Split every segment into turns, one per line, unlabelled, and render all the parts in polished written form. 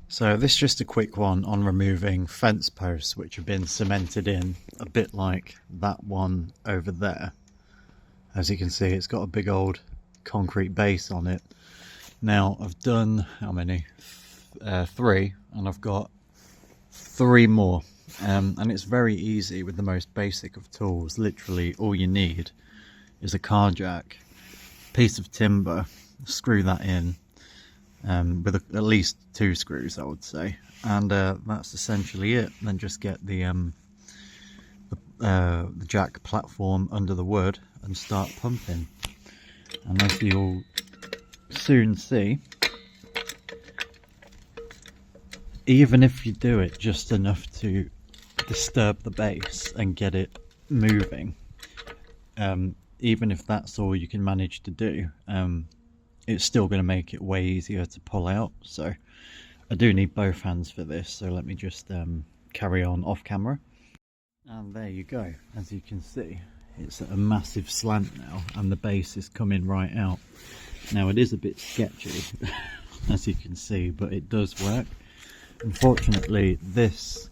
So this is just a quick one on removing fence posts which have been cemented in, a bit like that one over there. As you can see, it's got a big old concrete base on it. Now I've done, how many? Three, and I've got three more. And it's very easy with the most basic of tools. Literally all you need is a car jack, piece of timber, screw that in, with at least two screws, I would say, and that's essentially it. Then just get the jack platform under the wood and start pumping. And as you'll soon see, even if you do it just enough to disturb the base and get it moving, even if that's all you can manage to do, it's still going to make it way easier to pull out. So I do need both hands for this, so let me just carry on off camera. And there you go. As you can see, it's at a massive slant now and the base is coming right out. Now it is a bit sketchy as you can see, but it does work. Unfortunately, this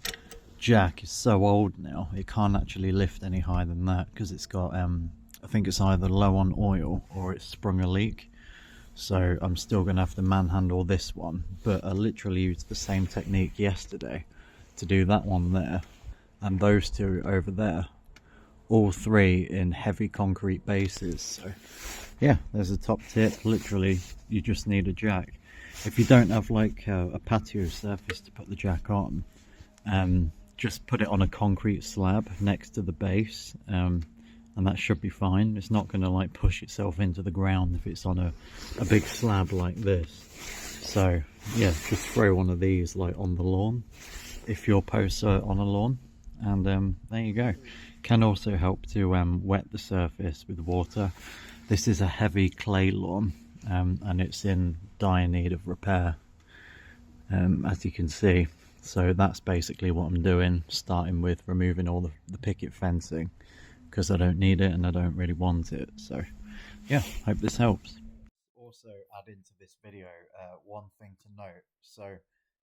jack is so old now, it can't actually lift any higher than that because it's got I think it's either low on oil or it's sprung a leak. So I'm still going to have to manhandle this one, but I literally used the same technique yesterday to do that one there and those two over there, all three in heavy concrete bases. So yeah, there's a top tip. Literally you just need a jack. If you don't have like a patio surface to put the jack on, just put it on a concrete slab next to the base, and that should be fine. It's not going to like push itself into the ground if it's on a big slab like this. So yeah, just throw one of these like on the lawn if your posts are on a lawn, and there you go. Can also help to wet the surface with water. This is a heavy clay lawn, and it's in dire need of repair, as you can see. So that's basically what I'm doing, starting with removing all the picket fencing because I don't need it and I don't really want it. So yeah, hope this helps. Also add into this video one thing to note. So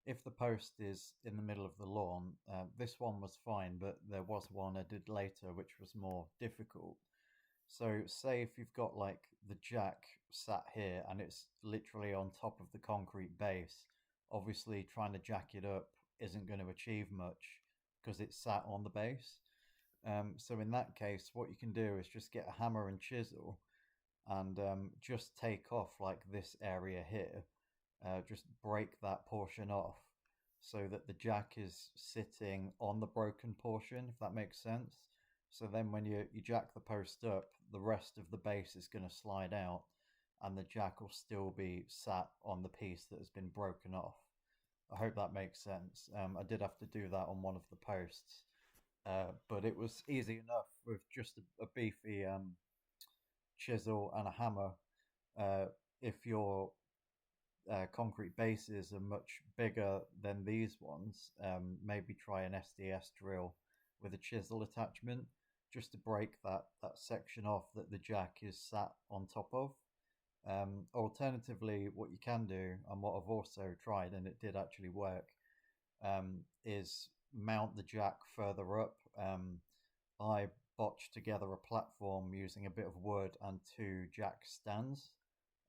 if the post is in the middle of the lawn, this one was fine, but there was one I did later which was more difficult. So say if you've got like the jack sat here and it's literally on top of the concrete base, obviously trying to jack it up isn't going to achieve much because it's sat on the base. So in that case, what you can do is just get a hammer and chisel and just take off like this area here. Just break that portion off so that the jack is sitting on the broken portion, if that makes sense. So then when you jack the post up, the rest of the base is going to slide out and the jack will still be sat on the piece that has been broken off. I hope that makes sense. I did have to do that on one of the posts, but it was easy enough with just a beefy chisel and a hammer. If your concrete bases are much bigger than these ones, maybe try an SDS drill with a chisel attachment just to break that section off that the jack is sat on top of. Alternatively, what you can do, and what I've also tried and it did actually work, is mount the jack further up. I botched together a platform using a bit of wood and two jack stands,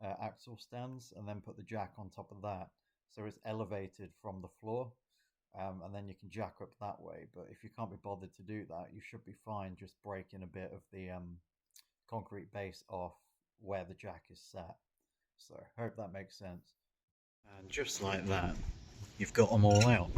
axle stands, and then put the jack on top of that so it's elevated from the floor, and then you can jack up that way. But if you can't be bothered to do that, you should be fine just breaking a bit of the concrete base off where the jack is sat. So hope that makes sense. And just like that, you've got them all out.